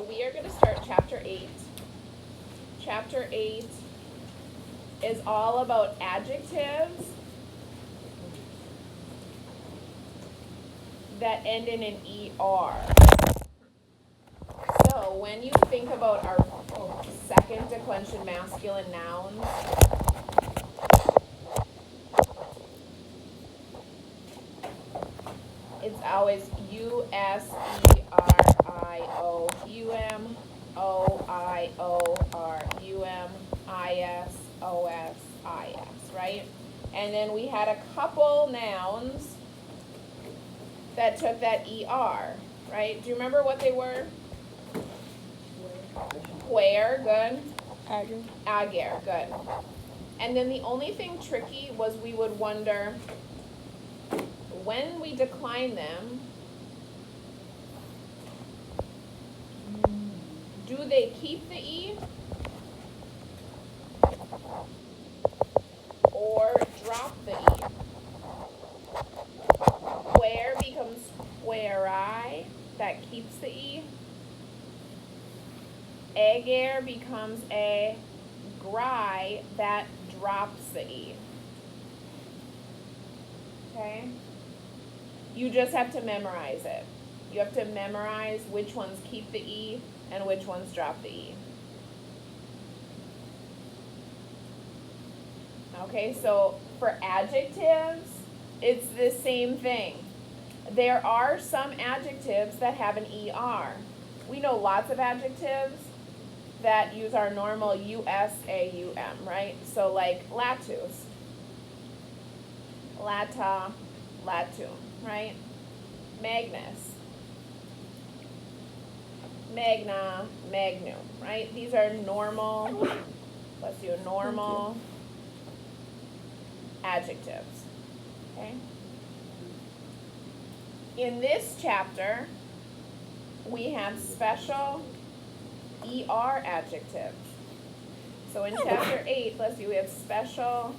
we are going to start chapter 8. Chapter 8 is all about adjectives that end in an ER. So when you think about our second declension masculine nouns, it's always U-S-E-R-I-O, U-M-O-I-O-R, U-M-I-S-O-S-I-S, right? And then we had a couple nouns that took that ER, right? Do you remember what they were? Where, good. Ager, good. And then the only thing tricky was we would wonder, when we decline them, do they keep the E or drop the E? Where becomes where-I, that keeps the E. Ager becomes a gry, that drops the E. Okay? You just have to memorize it. You have to memorize which ones keep the E and which ones drop the E. Okay, so for adjectives, it's the same thing. There are some adjectives that have an ER. We know lots of adjectives that use our normal U-S-A-U-M, right? So like latus, lata, latum, right? Magnus, magna, magnum, right? These are normal, let's do normal adjectives, okay? In this chapter, we have special ER adjectives. So in chapter 8, let's see, we have special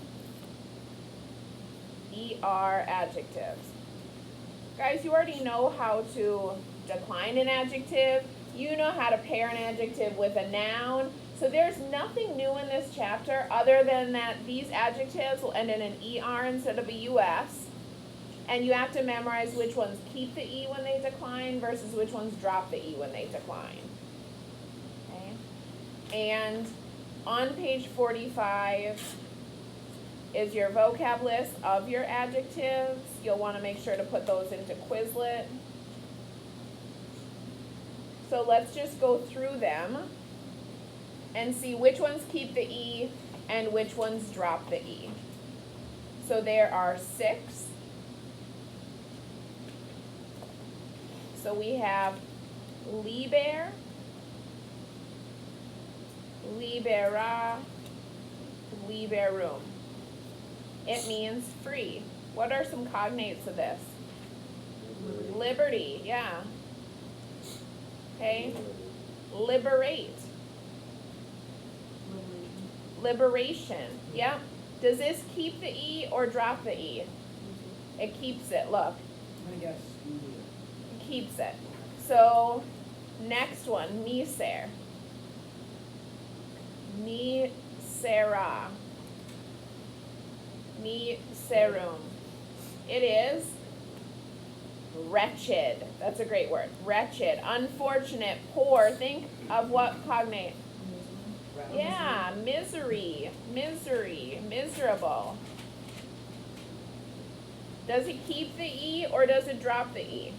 ER adjectives. Guys, you already know how to decline an adjective. You know how to pair an adjective with a noun. So there's nothing new in this chapter other than that these adjectives will end in an ER instead of a US. And you have to memorize which ones keep the E when they decline versus which ones drop the E when they decline. Okay? And on page 45 is your vocab list of your adjectives. You'll want to make sure to put those into Quizlet. So let's just go through them and see which ones keep the E and which ones drop the E. So there are 6. So we have liber, libera, liberum. It means free. What are some cognates of this? Liberty, yeah. Okay. Liberate. Liberation, yeah. Does this keep the E or drop the E? It keeps it, look. I guess. It keeps it. So, next one, miser. Misera. Miserum. It is wretched. That's a great word. Wretched, unfortunate, poor. Think of what cognate? Yeah, misery, misery, miserable. Does it keep the E or does it drop the E?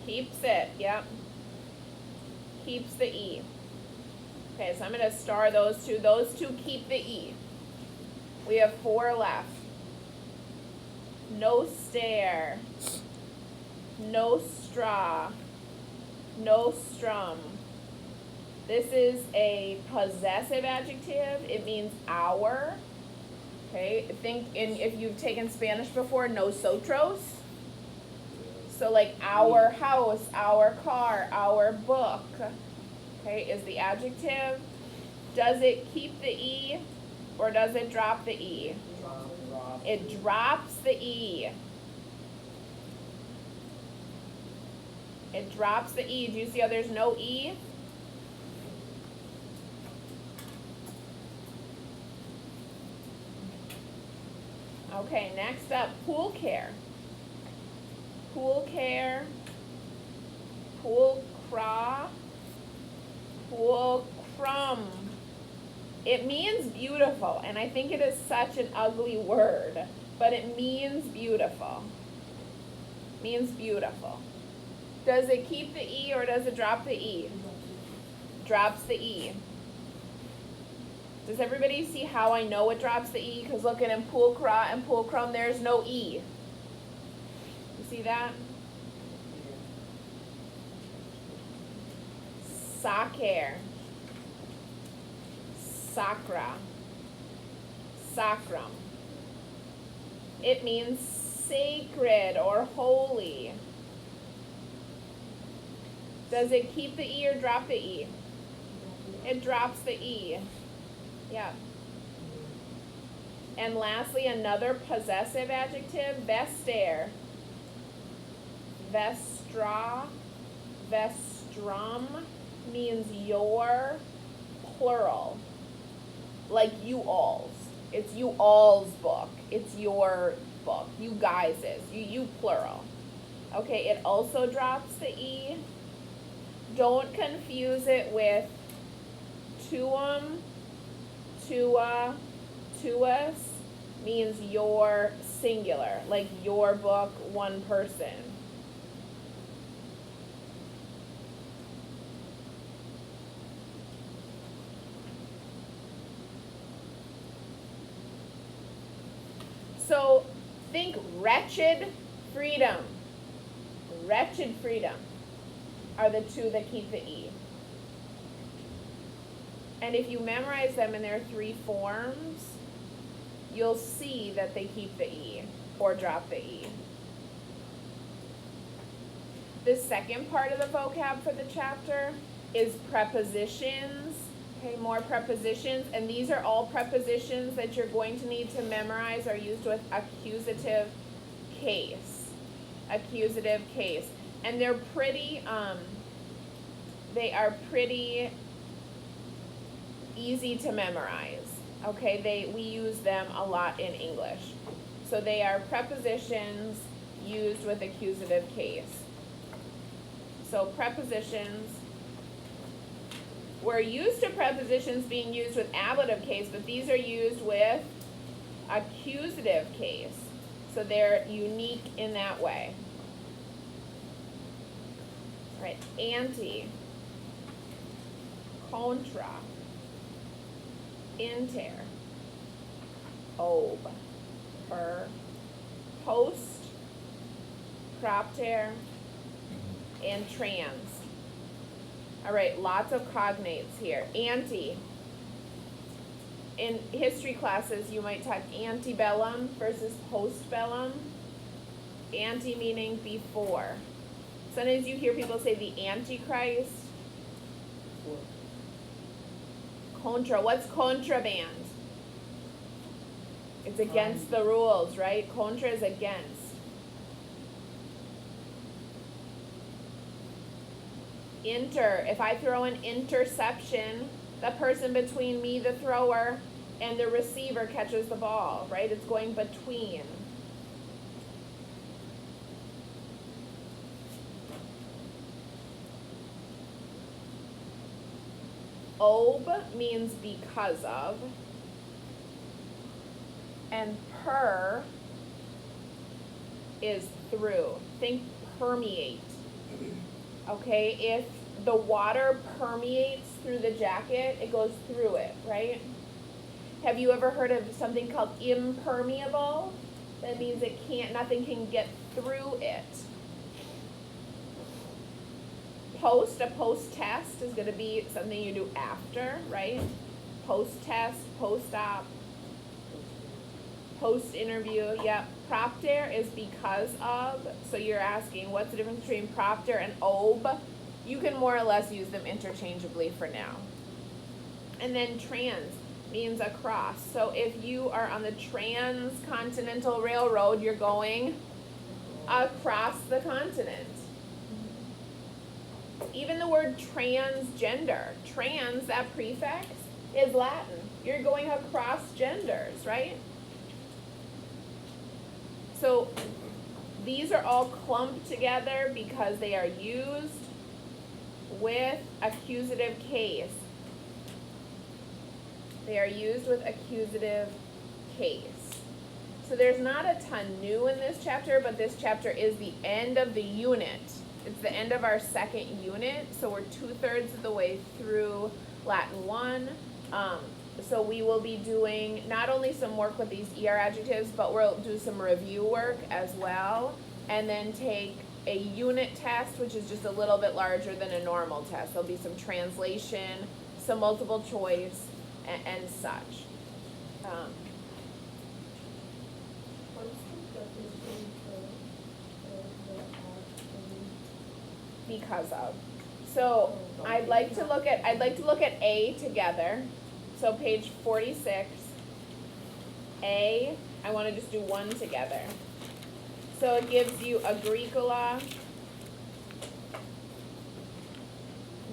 Keeps it, yep. Keeps the E. Okay, so I'm going to star those two. Those two keep the E. We have 4 left. Noster, nostra, nostrum. This is a possessive adjective. It means our. Okay, think if you've taken Spanish before, nosotros. So like our house, our car, our book. Okay, is the adjective. Does it keep the E or does it drop the E? It drops the E. It drops the E. Do you see how there's no E? Okay, next up, pool care. Pool care, pool craw, pool crumb. It means beautiful, and I think it is such an ugly word, but it means beautiful. Means beautiful. Does it keep the E or does it drop the E? Drops the E. Does everybody see how I know it drops the E? Because looking in pool craw and pool crumb, there's no E. You see that? Sacer. Sacra. Sacrum. It means sacred or holy. Does it keep the E or drop the E? It drops the E. Yeah. And lastly, another possessive adjective, vestaire. Vestra, vestrum means your, plural. Like you alls. It's you all's book. It's your book. You guys's. You plural. Okay, it also drops the E. Don't confuse it with tuum, tua, tuus means your singular, like your book, one person. So think wretched freedom. Wretched freedom are the two that keep the E. And if you memorize them in their three forms, you'll see that they keep the E or drop the E. The second part of the vocab for the chapter is prepositions. Okay, more prepositions, and these are all prepositions that you're going to need to memorize are used with accusative case. Accusative case. And they're pretty, they are pretty easy to memorize. Okay, we use them a lot in English. So they are prepositions used with accusative case. So prepositions, we're used to prepositions being used with ablative case, but these are used with accusative case. So they're unique in that way. All right, anti, contra, inter, ob, per, post, propter, and trans. All right, lots of cognates here. Ante. In history classes, you might talk antebellum versus postbellum. Ante meaning before. Sometimes you hear people say the Antichrist. Contra. What's contraband? It's against the rules, right? Contra is against. Inter, if I throw an interception, the person between me, the thrower, and the receiver catches the ball, right? It's going between. Ob means because of, and per is through. Think permeate. Okay, if the water permeates through the jacket, it goes through it, right? Have you ever heard of something called impermeable? That means nothing can get through it. Post, a post-test is going to be something you do after, right? Post-test, post-op, post-interview, yep. Propter is because of, so you're asking what's the difference between propter and ob? You can more or less use them interchangeably for now. And then trans means across. So if you are on the transcontinental railroad, you're going across the continent. Even the word transgender, trans, that prefix, is Latin. You're going across genders, right? So these are all clumped together because they are used with accusative case. They are used with accusative case. So there's not a ton new in this chapter, but this chapter is the end of the unit. It's the end of our second unit, so we're 2/3 of the way through Latin 1. So we will be doing not only some work with these ER adjectives, but we'll do some review work as well, and then take a unit test, which is just a little bit larger than a normal test. There'll be some translation, some multiple choice, and such. Because of. So I'd like to look at A together. So page 46. A, I want to just do one together. So it gives you Agricola,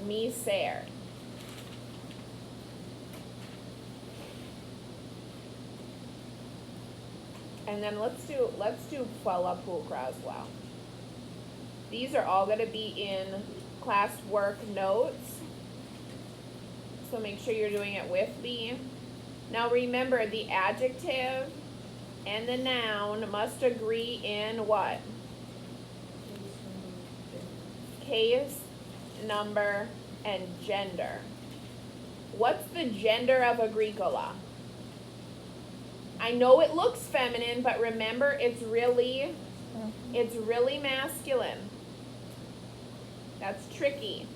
miser. And then let's do quella pulchra as well. These are all going to be in class work notes. So make sure you're doing it with me. Now remember, the adjective and the noun must agree in what? Case, number, and gender. What's the gender of Agricola? I know it looks feminine, but remember it's really masculine. That's tricky.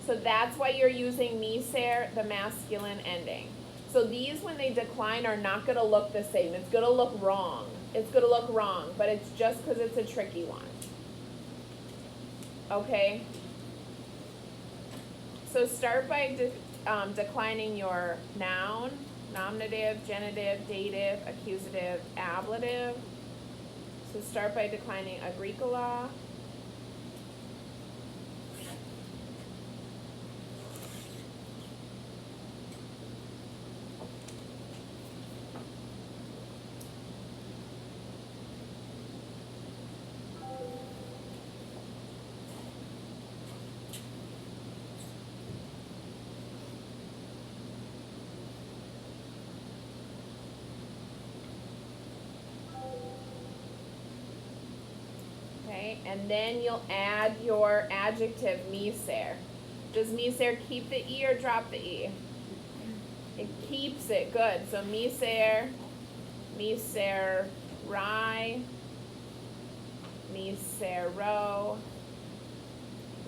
So that's why you're using miser, the masculine ending. So these, when they decline, are not going to look the same. It's going to look wrong. But it's just because it's a tricky one. Okay? So start by declining your noun, nominative, genitive, dative, accusative, ablative. So start by declining Agricola. And then you'll add your adjective, miser. Does miser keep the E or drop the E? It keeps it, good. So miser, miserai, misero,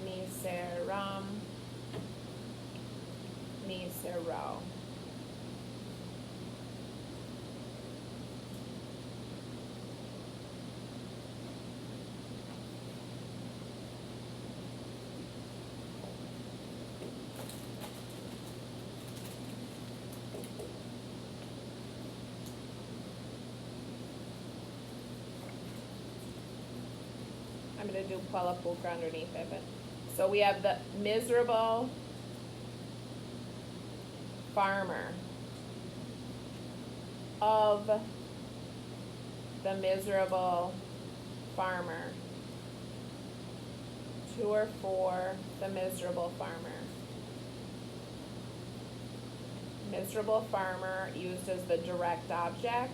miserum, misero. I'm going to do quella pulchra underneath it. But so we have the miserable farmer, of the miserable farmer, to or for the miserable farmer. Miserable farmer used as the direct object.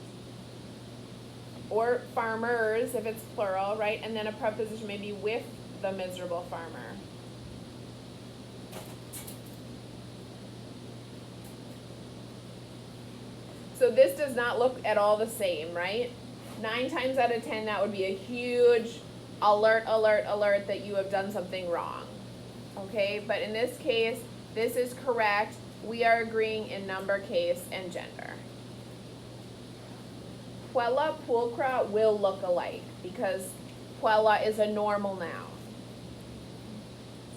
Or farmers, if it's plural, right? And then a preposition maybe with the miserable farmer. So this does not look at all the same, right? 9 times out of 10, that would be a huge alert that you have done something wrong. Okay, but in this case, this is correct. We are agreeing in number, case, and gender. Quella pulchra will look alike because quella is a normal noun.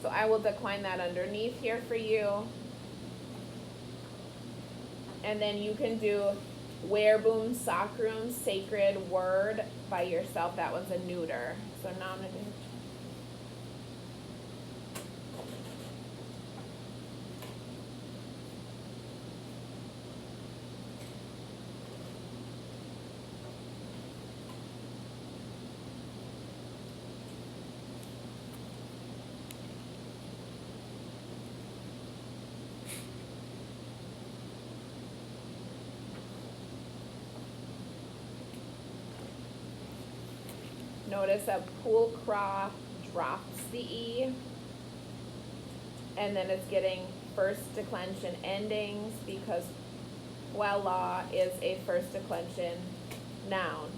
So I will decline that underneath here for you. And then you can do verbum sacrum, sacred word, by yourself. That was a neuter. So nominative. Notice that Poolcraw drops the E, and then it's getting first declension endings because Puella is a first declension noun.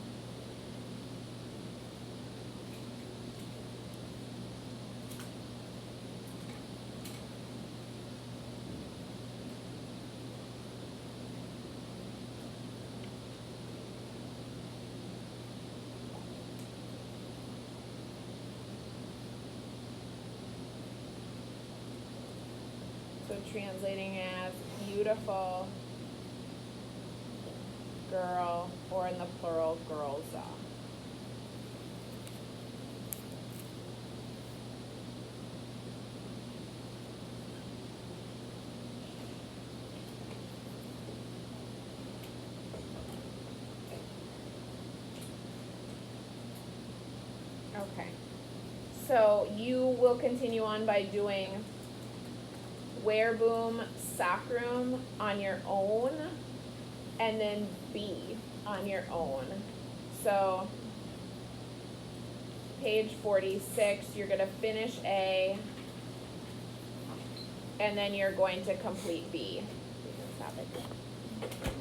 So translating as beautiful girl, or in the plural, girlsa. Okay. So you will continue on by doing Wehrboom, Sacrum on your own, and then B on your own. So page 46, you're going to finish A, and then you're going to complete B. You can stop it.